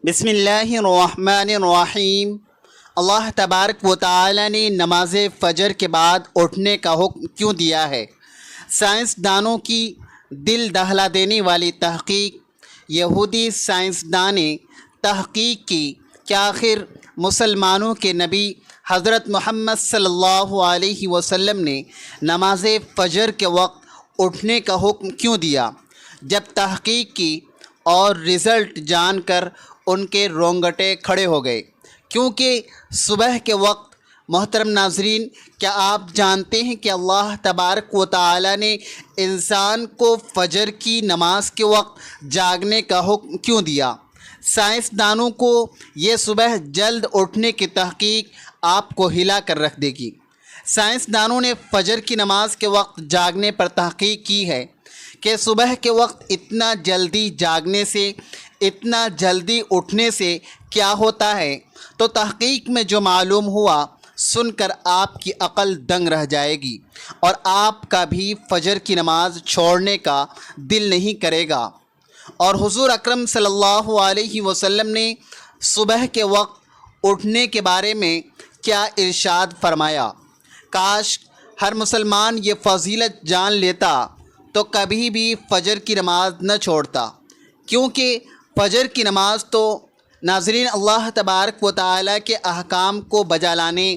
بسم اللہ الرحمن الرحیم۔ اللہ تبارک و تعالی نے نماز فجر کے بعد اٹھنے کا حکم کیوں دیا ہے؟ سائنسدانوں کی دل دہلا دینے والی تحقیق۔ یہودی سائنسدان نے تحقیق کی کہ آخر مسلمانوں کے نبی حضرت محمد صلی اللہ علیہ وسلم نے نماز فجر کے وقت اٹھنے کا حکم کیوں دیا۔ جب تحقیق کی اور رزلٹ جان کر ان کے رونگٹے کھڑے ہو گئے، کیونکہ صبح کے وقت، محترم ناظرین، کیا آپ جانتے ہیں کہ اللہ تبارک و تعالی نے انسان کو فجر کی نماز کے وقت جاگنے کا حکم کیوں دیا؟ سائنسدانوں کو یہ صبح جلد اٹھنے کی تحقیق آپ کو ہلا کر رکھ دے گی۔ سائنسدانوں نے فجر کی نماز کے وقت جاگنے پر تحقیق کی ہے کہ صبح کے وقت اتنا جلدی جاگنے سے، اتنا جلدی اٹھنے سے کیا ہوتا ہے، تو تحقیق میں جو معلوم ہوا سن کر آپ کی عقل دنگ رہ جائے گی اور آپ کا بھی فجر کی نماز چھوڑنے کا دل نہیں کرے گا۔ اور حضور اکرم صلی اللہ علیہ وسلم نے صبح کے وقت اٹھنے کے بارے میں کیا ارشاد فرمایا؟ کاش ہر مسلمان یہ فضیلت جان لیتا تو کبھی بھی فجر کی نماز نہ چھوڑتا، کیونکہ فجر کی نماز تو ناظرین اللہ تبارک و تعالی کے احکام کو بجا لانے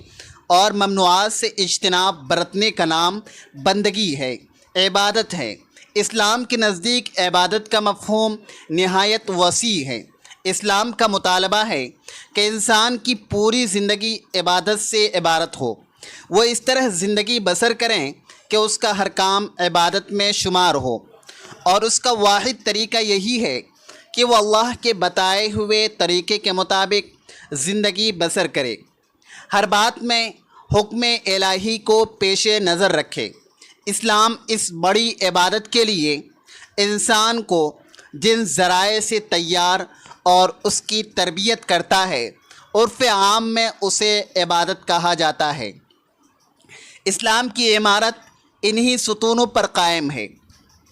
اور ممنوعات سے اجتناب برتنے کا نام بندگی ہے، عبادت ہے۔ اسلام کے نزدیک عبادت کا مفہوم نہایت وسیع ہے۔ اسلام کا مطالبہ ہے کہ انسان کی پوری زندگی عبادت سے عبارت ہو، وہ اس طرح زندگی بسر کریں کہ اس کا ہر کام عبادت میں شمار ہو، اور اس کا واحد طریقہ یہی ہے کہ وہ اللہ کے بتائے ہوئے طریقے کے مطابق زندگی بسر کرے، ہر بات میں حکم الہی کو پیش نظر رکھے۔ اسلام اس بڑی عبادت کے لیے انسان کو جن ذرائع سے تیار اور اس کی تربیت کرتا ہے، عرف عام میں اسے عبادت کہا جاتا ہے۔ اسلام کی عمارت انہی ستونوں پر قائم ہے۔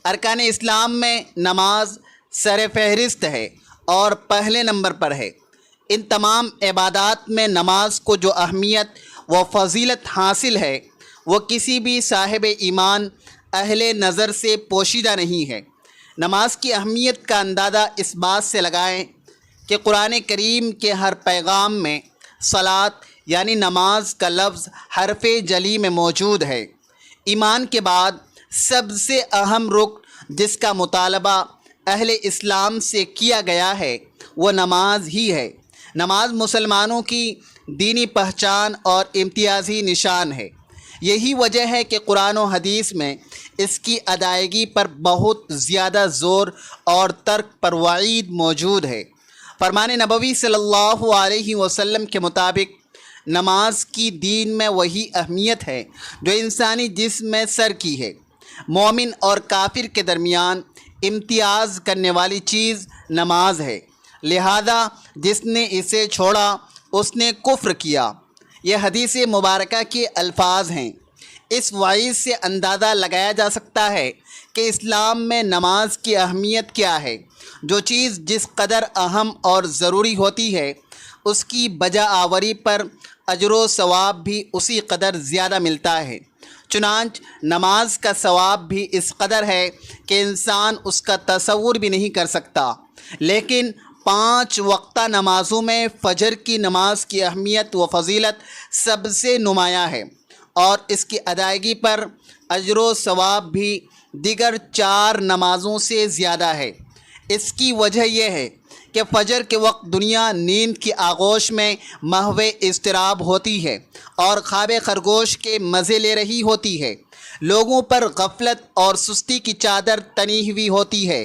ارکان اسلام میں نماز سر فہرست ہے اور پہلے نمبر پر ہے۔ ان تمام عبادات میں نماز کو جو اہمیت و فضیلت حاصل ہے، وہ کسی بھی صاحب ایمان اہل نظر سے پوشیدہ نہیں ہے۔ نماز کی اہمیت کا اندازہ اس بات سے لگائیں کہ قرآن کریم کے ہر پیغام میں صلاۃ یعنی نماز کا لفظ حرف جلی میں موجود ہے۔ ایمان کے بعد سب سے اہم رکن جس کا مطالبہ اہل اسلام سے کیا گیا ہے وہ نماز ہی ہے۔ نماز مسلمانوں کی دینی پہچان اور امتیازی نشان ہے۔ یہی وجہ ہے کہ قرآن و حدیث میں اس کی ادائیگی پر بہت زیادہ زور اور ترک پر وعید موجود ہے۔ فرمان نبوی صلی اللہ علیہ وسلم کے مطابق نماز کی دین میں وہی اہمیت ہے جو انسانی جسم میں سر کی ہے۔ مومن اور کافر کے درمیان امتیاز کرنے والی چیز نماز ہے، لہذا جس نے اسے چھوڑا اس نے کفر کیا۔ یہ حدیث مبارکہ کے الفاظ ہیں۔ اس وعید سے اندازہ لگایا جا سکتا ہے کہ اسلام میں نماز کی اہمیت کیا ہے۔ جو چیز جس قدر اہم اور ضروری ہوتی ہے، اس کی بجا آوری پر اجر و ثواب بھی اسی قدر زیادہ ملتا ہے۔ چنانچہ نماز کا ثواب بھی اس قدر ہے کہ انسان اس کا تصور بھی نہیں کر سکتا۔ لیکن 5 وقتہ نمازوں میں فجر کی نماز کی اہمیت و فضیلت سب سے نمایاں ہے، اور اس کی ادائیگی پر اجر و ثواب بھی دیگر 4 نمازوں سے زیادہ ہے۔ اس کی وجہ یہ ہے کہ فجر کے وقت دنیا نیند کی آغوش میں محو اضطراب ہوتی ہے اور خواب خرگوش کے مزے لے رہی ہوتی ہے۔ لوگوں پر غفلت اور سستی کی چادر تنی ہوئی ہوتی ہے۔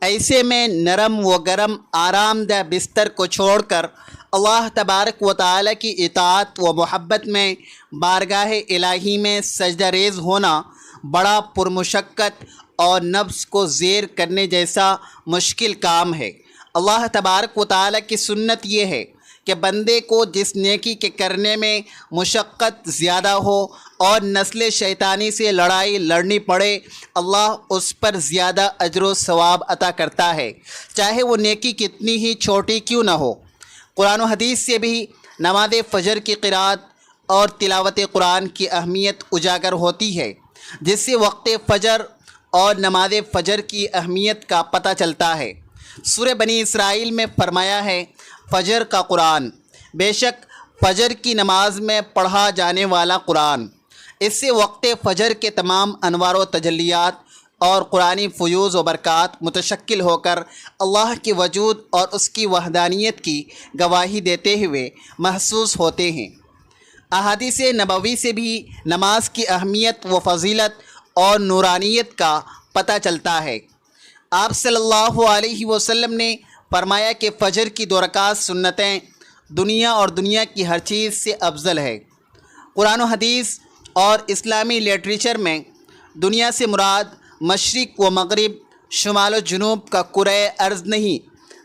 ایسے میں نرم و گرم آرام دہ بستر کو چھوڑ کر اللہ تبارک و تعالی کی اطاعت و محبت میں بارگاہ الہی میں سجدہ ریز ہونا بڑا پرمشقت اور نفس کو زیر کرنے جیسا مشکل کام ہے۔ اللہ تبارک و تعالی کی سنت یہ ہے کہ بندے کو جس نیکی کے کرنے میں مشقت زیادہ ہو اور نسل شیطانی سے لڑائی لڑنی پڑے، اللہ اس پر زیادہ اجر و ثواب عطا کرتا ہے، چاہے وہ نیکی کتنی ہی چھوٹی کیوں نہ ہو۔ قرآن و حدیث سے بھی نماز فجر کی قرأت اور تلاوت قرآن کی اہمیت اجاگر ہوتی ہے، جس سے وقت فجر اور نماز فجر کی اہمیت کا پتہ چلتا ہے۔ سورہ بنی اسرائیل میں فرمایا ہے، فجر کا قرآن، بے شک فجر کی نماز میں پڑھا جانے والا قرآن، اس سے وقت فجر کے تمام انوار و تجلیات اور قرآنی فیوز و برکات متشکل ہو کر اللہ کے وجود اور اس کی وحدانیت کی گواہی دیتے ہوئے محسوس ہوتے ہیں۔ احادیث نبوی سے بھی نماز کی اہمیت و فضیلت اور نورانیت کا پتہ چلتا ہے۔ آپ صلی اللہ علیہ وسلم نے فرمایا کہ فجر کی 2 رکعت سنتیں دنیا اور دنیا کی ہر چیز سے افضل ہے۔ قرآن و حدیث اور اسلامی لٹریچر میں دنیا سے مراد مشرق و مغرب، شمال و جنوب کا کرۂ ارض نہیں،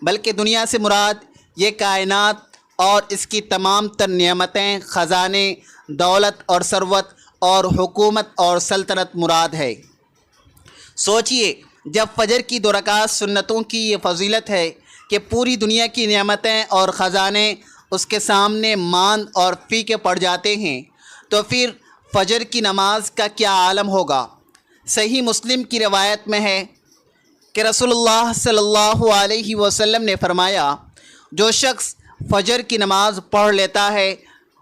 بلکہ دنیا سے مراد یہ کائنات اور اس کی تمام تر نعمتیں، خزانے، دولت اور ثروت اور حکومت اور سلطنت مراد ہے۔ سوچئے، جب فجر کی 2 رکعت سنتوں کی یہ فضیلت ہے کہ پوری دنیا کی نعمتیں اور خزانے اس کے سامنے ماند اور پھیکے پڑ جاتے ہیں، تو پھر فجر کی نماز کا کیا عالم ہوگا۔ صحیح مسلم کی روایت میں ہے کہ رسول اللہ صلی اللہ علیہ وسلم نے فرمایا، جو شخص فجر کی نماز پڑھ لیتا ہے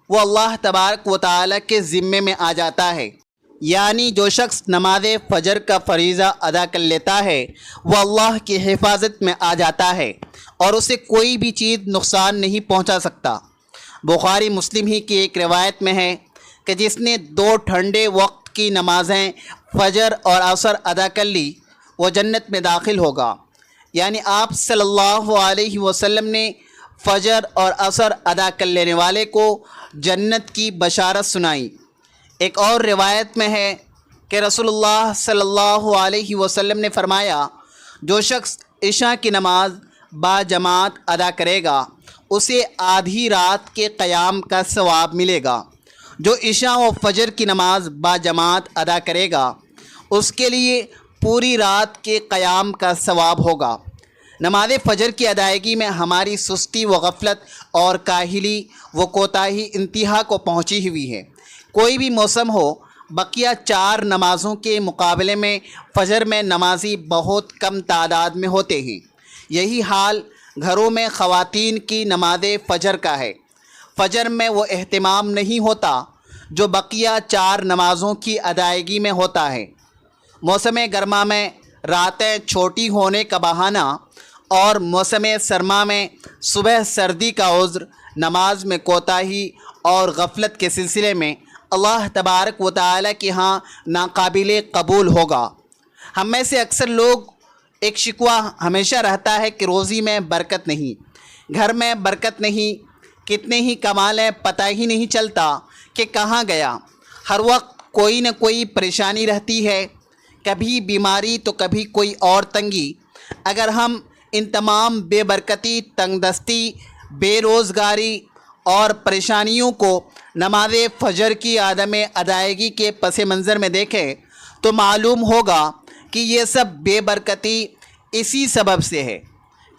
وہ اللہ تبارک و تعالیٰ کے ذمے میں آ جاتا ہے، یعنی جو شخص نماز فجر کا فریضہ ادا کر لیتا ہے وہ اللہ کی حفاظت میں آ جاتا ہے اور اسے کوئی بھی چیز نقصان نہیں پہنچا سکتا۔ بخاری مسلم ہی کی ایک روایت میں ہے کہ جس نے 2 ٹھنڈے وقت کی نمازیں فجر اور عصر ادا کر لی وہ جنت میں داخل ہوگا، یعنی آپ صلی اللہ علیہ وسلم نے فجر اور عصر ادا کر لینے والے کو جنت کی بشارت سنائی۔ ایک اور روایت میں ہے کہ رسول اللہ صلی اللہ علیہ وسلم نے فرمایا، جو شخص عشاء کی نماز با جماعت ادا کرے گا اسے آدھی رات کے قیام کا ثواب ملے گا۔ جو عشاء و فجر کی نماز با جماعت ادا کرے گا اس کے لیے پوری رات کے قیام کا ثواب ہوگا۔ نماز فجر کی ادائیگی میں ہماری سستی و غفلت اور کاہلی و کوتاہی انتہا کو پہنچی ہوئی ہے۔ کوئی بھی موسم ہو، بقیہ 4 نمازوں کے مقابلے میں فجر میں نمازی بہت کم تعداد میں ہوتے ہیں۔ یہی حال گھروں میں خواتین کی نماز فجر کا ہے۔ فجر میں وہ اہتمام نہیں ہوتا جو بقیہ 4 نمازوں کی ادائیگی میں ہوتا ہے۔ موسم گرما میں راتیں چھوٹی ہونے کا بہانہ اور موسم سرما میں صبح سردی کا عذر نماز میں کوتاہی اور غفلت کے سلسلے میں اللہ تبارک و تعالیٰ کے ہاں ناقابل قبول ہوگا۔ ہم میں سے اکثر لوگ ایک شکوہ ہمیشہ رہتا ہے کہ روزی میں برکت نہیں، گھر میں برکت نہیں، کتنے ہی کما لیں پتہ ہی نہیں چلتا کہ کہاں گیا۔ ہر وقت کوئی نہ کوئی پریشانی رہتی ہے، کبھی بیماری تو کبھی کوئی اور تنگی۔ اگر ہم ان تمام بے برکتی، تنگ دستی، بے روزگاری اور پریشانیوں کو نماز فجر کی عدم ادائیگی کے پس منظر میں دیکھیں تو معلوم ہوگا کہ یہ سب بے برکتی اسی سبب سے ہے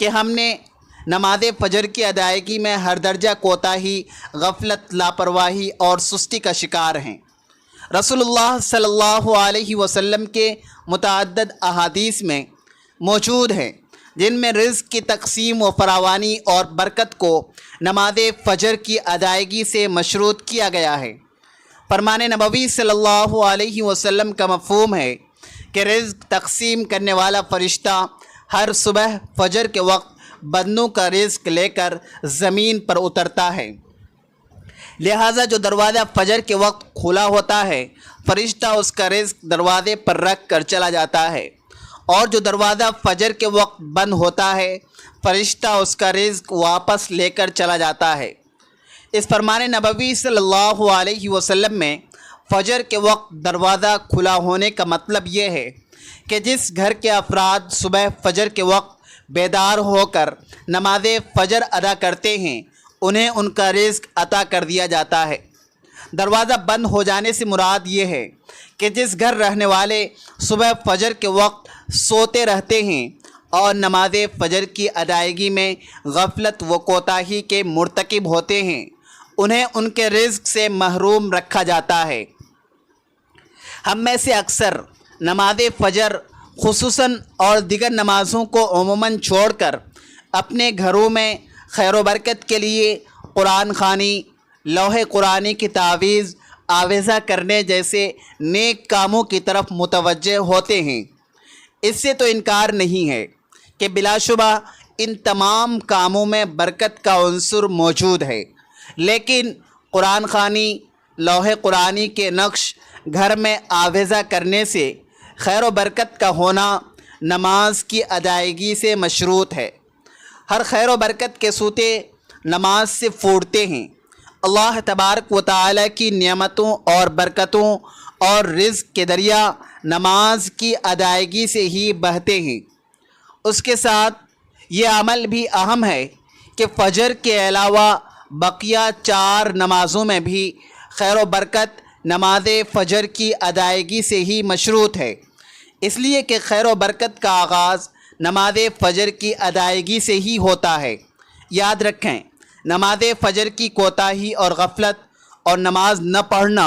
کہ ہم نے نماز فجر کی ادائیگی میں ہر درجہ کوتاہی، غفلت، لاپرواہی اور سستی کا شکار ہیں۔ رسول اللہ صلی اللہ علیہ وسلم کے متعدد احادیث میں موجود ہیں جن میں رزق کی تقسیم و فراوانی اور برکت کو نماز فجر کی ادائیگی سے مشروط کیا گیا ہے۔ فرمان نبوی صلی اللہ علیہ وسلم کا مفہوم ہے کہ رزق تقسیم کرنے والا فرشتہ ہر صبح فجر کے وقت بندوں کا رزق لے کر زمین پر اترتا ہے، لہٰذا جو دروازہ فجر کے وقت کھلا ہوتا ہے فرشتہ اس کا رزق دروازے پر رکھ کر چلا جاتا ہے، اور جو دروازہ فجر کے وقت بند ہوتا ہے فرشتہ اس کا رزق واپس لے کر چلا جاتا ہے۔ اس فرمان نبوی صلی اللہ علیہ وسلم میں فجر کے وقت دروازہ کھلا ہونے کا مطلب یہ ہے کہ جس گھر کے افراد صبح فجر کے وقت بیدار ہو کر نماز فجر ادا کرتے ہیں انہیں ان کا رزق عطا کر دیا جاتا ہے۔ دروازہ بند ہو جانے سے مراد یہ ہے کہ جس گھر رہنے والے صبح فجر کے وقت سوتے رہتے ہیں اور نماز فجر کی ادائیگی میں غفلت و کوتاہی کے مرتکب ہوتے ہیں، انہیں ان کے رزق سے محروم رکھا جاتا ہے۔ ہم میں سے اکثر نماز فجر خصوصاً اور دیگر نمازوں کو عموماً چھوڑ کر اپنے گھروں میں خیر و برکت کے لیے قرآن خوانی، لوح قرآنی کی تعویذ آویزہ کرنے جیسے نیک کاموں کی طرف متوجہ ہوتے ہیں۔ اس سے تو انکار نہیں ہے کہ بلا شبہ ان تمام کاموں میں برکت کا عنصر موجود ہے، لیکن قرآن خوانی، لوح قرآنی کے نقش گھر میں آویزہ کرنے سے خیر و برکت کا ہونا نماز کی ادائیگی سے مشروط ہے۔ ہر خیر و برکت کے سوتے نماز سے پھوٹتے ہیں۔ اللہ تبارک و تعالی کی نعمتوں اور برکتوں اور رزق کے دریا نماز کی ادائیگی سے ہی بہتے ہیں۔ اس کے ساتھ یہ عمل بھی اہم ہے کہ فجر کے علاوہ بقیہ 4 نمازوں میں بھی خیر و برکت نماز فجر کی ادائیگی سے ہی مشروط ہے، اس لیے کہ خیر و برکت کا آغاز نماز فجر کی ادائیگی سے ہی ہوتا ہے۔ یاد رکھیں، نماز فجر کی کوتاہی اور غفلت اور نماز نہ پڑھنا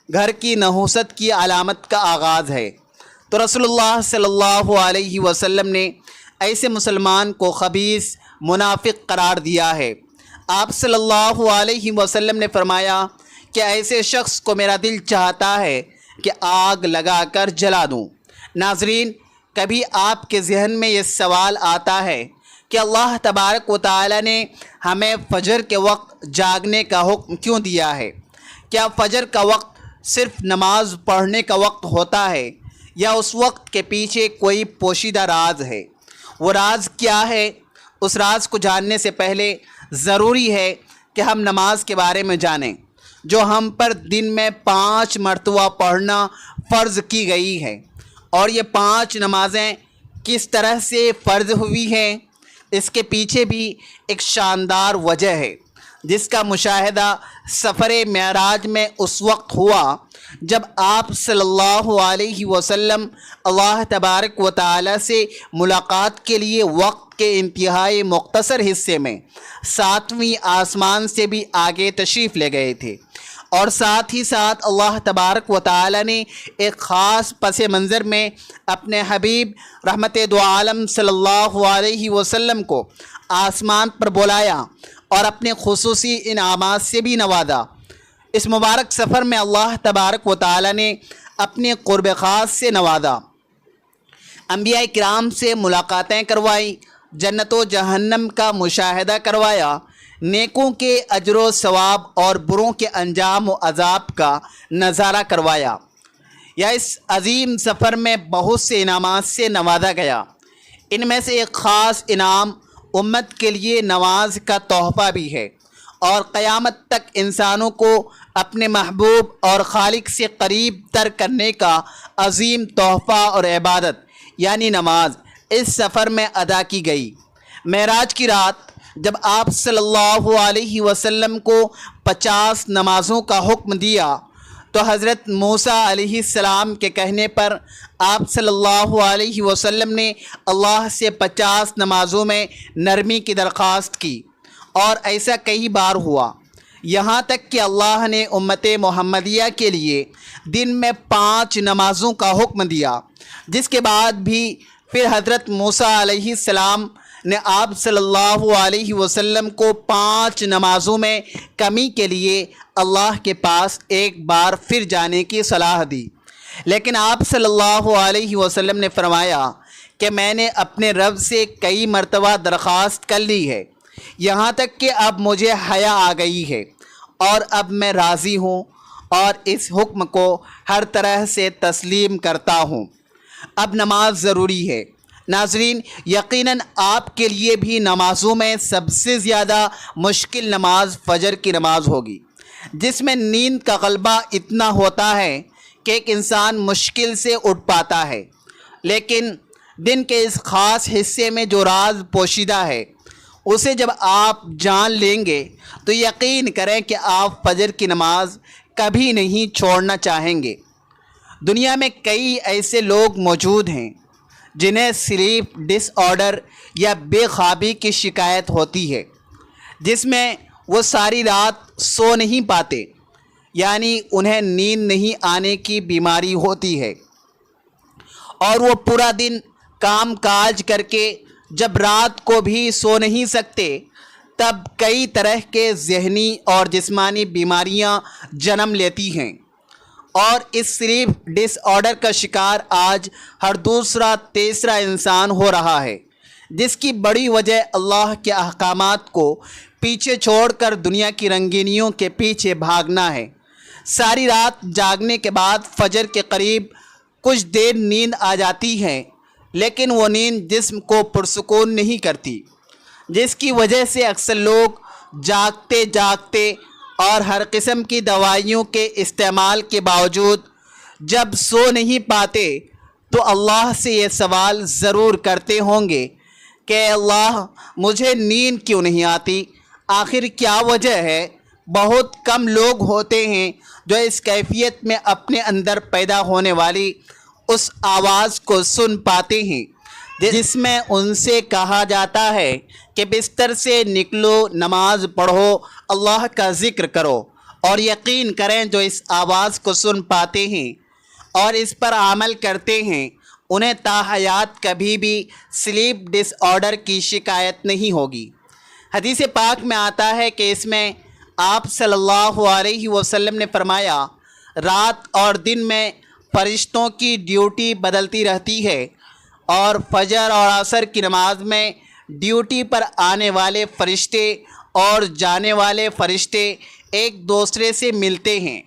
گھر کی نحوست کی علامت کا آغاز ہے۔ تو رسول اللہ صلی اللہ علیہ وسلم نے ایسے مسلمان کو خبیث، منافق قرار دیا ہے۔ آپ صلی اللہ علیہ وسلم نے فرمایا کہ ایسے شخص کو میرا دل چاہتا ہے کہ آگ لگا کر جلا دوں۔ ناظرین، کبھی آپ کے ذہن میں یہ سوال آتا ہے کہ اللہ تبارک و تعالی نے ہمیں فجر کے وقت جاگنے کا حکم کیوں دیا ہے؟ کیا فجر کا وقت صرف نماز پڑھنے کا وقت ہوتا ہے یا اس وقت کے پیچھے کوئی پوشیدہ راز ہے؟ وہ راز کیا ہے؟ اس راز کو جاننے سے پہلے ضروری ہے کہ ہم نماز کے بارے میں جانیں، جو ہم پر دن میں 5 مرتبہ پڑھنا فرض کی گئی ہے۔ اور یہ 5 نمازیں کس طرح سے فرض ہوئی ہیں، اس کے پیچھے بھی ایک شاندار وجہ ہے، جس کا مشاہدہ سفر معراج میں اس وقت ہوا جب آپ صلی اللہ علیہ وسلم اللہ تبارک و تعالی سے ملاقات کے لیے وقت کے انتہائی مختصر حصے میں 7ویں آسمان سے بھی آگے تشریف لے گئے تھے، اور ساتھ ہی ساتھ اللہ تبارک و تعالی نے ایک خاص پس منظر میں اپنے حبیب رحمت دو عالم صلی اللہ علیہ وسلم کو آسمان پر بلایا اور اپنے خصوصی انعامات سے بھی نوازا۔ اس مبارک سفر میں اللہ تبارک و تعالی نے اپنے قرب خاص سے نوازا، انبیاء کرام سے ملاقاتیں کروائی، جنت و جہنم کا مشاہدہ کروایا، نیکوں کے اجر و ثواب اور بروں کے انجام و عذاب کا نظارہ کروایا۔ یا اس عظیم سفر میں بہت سے انعامات سے نوازا گیا۔ ان میں سے ایک خاص انعام امت کے لیے نماز کا تحفہ بھی ہے، اور قیامت تک انسانوں کو اپنے محبوب اور خالق سے قریب تر کرنے کا عظیم تحفہ اور عبادت یعنی نماز اس سفر میں ادا کی گئی۔ معراج کی رات جب آپ صلی اللہ علیہ وسلم کو 50 نمازوں کا حکم دیا تو حضرت موسیٰ علیہ السلام کے کہنے پر آپ صلی اللہ علیہ وسلم نے اللہ سے 50 نمازوں میں نرمی کی درخواست کی، اور ایسا کئی بار ہوا، یہاں تک کہ اللہ نے امت محمدیہ کے لیے دن میں 5 نمازوں کا حکم دیا، جس کے بعد بھی پھر حضرت موسیٰ علیہ السلام نے آپ صلی اللہ علیہ وسلم کو 5 نمازوں میں کمی کے لیے اللہ کے پاس ایک بار پھر جانے کی صلاح دی، لیکن آپ صلی اللہ علیہ وسلم نے فرمایا کہ میں نے اپنے رب سے کئی مرتبہ درخواست کر لی ہے، یہاں تک کہ اب مجھے حیا آ گئی ہے، اور اب میں راضی ہوں اور اس حکم کو ہر طرح سے تسلیم کرتا ہوں۔ اب نماز ضروری ہے۔ ناظرین، یقیناً آپ کے لیے بھی نمازوں میں سب سے زیادہ مشکل نماز فجر کی نماز ہوگی، جس میں نیند کا غلبہ اتنا ہوتا ہے کہ ایک انسان مشکل سے اٹھ پاتا ہے، لیکن دن کے اس خاص حصے میں جو راز پوشیدہ ہے اسے جب آپ جان لیں گے تو یقین کریں کہ آپ فجر کی نماز کبھی نہیں چھوڑنا چاہیں گے۔ دنیا میں کئی ایسے لوگ موجود ہیں جنہیں سلیپ ڈس آرڈر یا بے خوابی کی شکایت ہوتی ہے، جس میں وہ ساری رات سو نہیں پاتے، یعنی انہیں نیند نہیں آنے کی بیماری ہوتی ہے، اور وہ پورا دن کام کاج کر کے جب رات کو بھی سو نہیں سکتے تب کئی طرح کے ذہنی اور جسمانی بیماریاں جنم لیتی ہیں۔ اور اس سلیپ ڈس آرڈر کا شکار آج ہر دوسرا تیسرا انسان ہو رہا ہے، جس کی بڑی وجہ اللہ کے احکامات کو پیچھے چھوڑ کر دنیا کی رنگینیوں کے پیچھے بھاگنا ہے۔ ساری رات جاگنے کے بعد فجر کے قریب کچھ دیر نیند آ جاتی ہے، لیکن وہ نیند جسم کو پرسکون نہیں کرتی، جس کی وجہ سے اکثر لوگ جاگتے جاگتے اور ہر قسم کی دوائیوں کے استعمال کے باوجود جب سو نہیں پاتے تو اللہ سے یہ سوال ضرور کرتے ہوں گے کہ اے اللہ مجھے نیند کیوں نہیں آتی، آخر کیا وجہ ہے؟ بہت کم لوگ ہوتے ہیں جو اس کیفیت میں اپنے اندر پیدا ہونے والی اس آواز کو سن پاتے ہیں جس میں ان سے کہا جاتا ہے کہ بستر سے نکلو، نماز پڑھو، اللہ کا ذکر کرو، اور یقین کریں جو اس آواز کو سن پاتے ہیں اور اس پر عمل کرتے ہیں انہیں تا حیات کبھی بھی سلیپ ڈس آرڈر کی شکایت نہیں ہوگی۔ حدیث پاک میں آتا ہے کہ اس میں آپ صلی اللہ علیہ وسلم نے فرمایا، رات اور دن میں فرشتوں کی ڈیوٹی بدلتی رہتی ہے، اور فجر اور عصر کی نماز میں ڈیوٹی پر آنے والے فرشتے اور جانے والے فرشتے ایک دوسرے سے ملتے ہیں،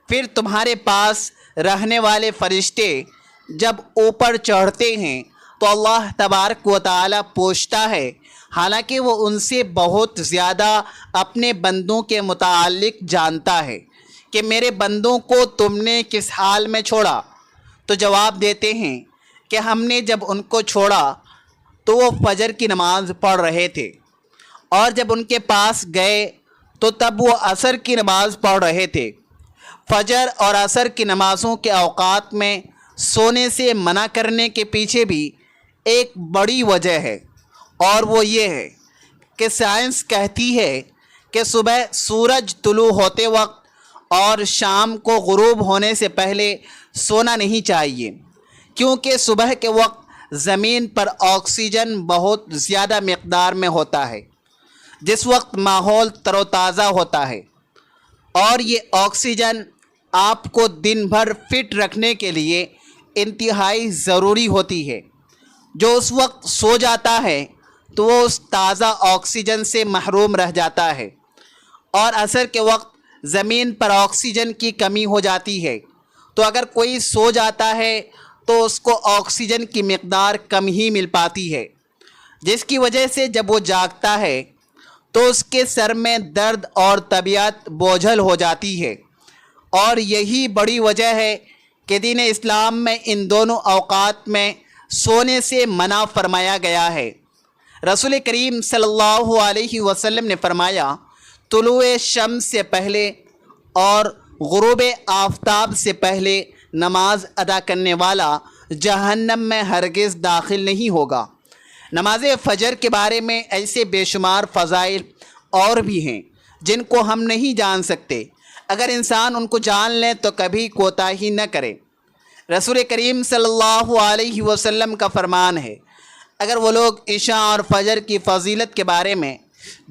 پھر تمہارے پاس رہنے والے فرشتے جب اوپر چڑھتے ہیں تو اللہ تبارک و تعالی پوچھتا ہے، حالانکہ وہ ان سے بہت زیادہ اپنے بندوں کے متعلق جانتا ہے، کہ میرے بندوں کو تم نے کس حال میں چھوڑا؟ تو جواب دیتے ہیں کہ ہم نے جب ان کو چھوڑا تو وہ فجر کی نماز پڑھ رہے تھے، اور جب ان کے پاس گئے تو تب وہ عصر کی نماز پڑھ رہے تھے۔ فجر اور عصر کی نمازوں کے اوقات میں سونے سے منع کرنے کے پیچھے بھی ایک بڑی وجہ ہے، اور وہ یہ ہے کہ سائنس کہتی ہے کہ صبح سورج طلوع ہوتے وقت اور شام کو غروب ہونے سے پہلے سونا نہیں چاہیے، کیونکہ صبح کے وقت زمین پر آکسیجن بہت زیادہ مقدار میں ہوتا ہے، جس وقت ماحول تر و تازہ ہوتا ہے، اور یہ آکسیجن آپ کو دن بھر فٹ رکھنے کے لیے انتہائی ضروری ہوتی ہے۔ جو اس وقت سو جاتا ہے تو وہ اس تازہ آکسیجن سے محروم رہ جاتا ہے، اور عصر کے وقت زمین پر آکسیجن کی کمی ہو جاتی ہے، تو اگر کوئی سو جاتا ہے تو اس کو آکسیجن کی مقدار کم ہی مل پاتی ہے، جس کی وجہ سے جب وہ جاگتا ہے تو اس کے سر میں درد اور طبیعت بوجھل ہو جاتی ہے، اور یہی بڑی وجہ ہے کہ دین اسلام میں ان دونوں اوقات میں سونے سے منع فرمایا گیا ہے۔ رسول کریم صلی اللہ علیہ وسلم نے فرمایا، طلوع شمس سے پہلے اور غروب آفتاب سے پہلے نماز ادا کرنے والا جہنم میں ہرگز داخل نہیں ہوگا۔ نماز فجر کے بارے میں ایسے بے شمار فضائل اور بھی ہیں جن کو ہم نہیں جان سکتے، اگر انسان ان کو جان لیں تو کبھی کوتاہی نہ کرے۔ رسول کریم صلی اللہ علیہ وسلم کا فرمان ہے، اگر وہ لوگ عشاء اور فجر کی فضیلت کے بارے میں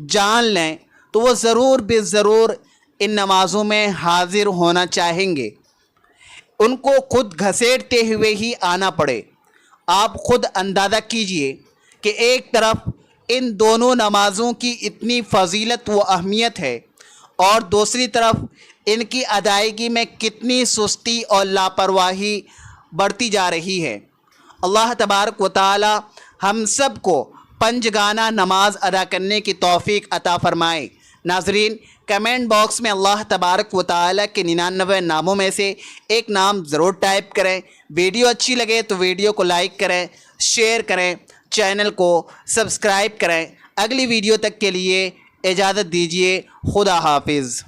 جان لیں تو وہ ضرور بے ضرور ان نمازوں میں حاضر ہونا چاہیں گے، ان کو خود گھسیٹتے ہوئے ہی آنا پڑے۔ آپ خود اندازہ کیجئے کہ ایک طرف ان دونوں نمازوں کی اتنی فضیلت و اہمیت ہے، اور دوسری طرف ان کی ادائیگی میں کتنی سستی اور لاپرواہی بڑھتی جا رہی ہے۔ اللہ تبارک و تعالی ہم سب کو پنجگانہ نماز ادا کرنے کی توفیق عطا فرمائے۔ ناظرین، کمنٹ باکس میں اللہ تبارک و تعالی کے 99 ناموں میں سے ایک نام ضرور ٹائپ کریں۔ ویڈیو اچھی لگے تو ویڈیو کو لائک کریں، شیئر کریں، چینل کو سبسکرائب کریں۔ اگلی ویڈیو تک کے لیے اجازت دیجیے۔ خدا حافظ۔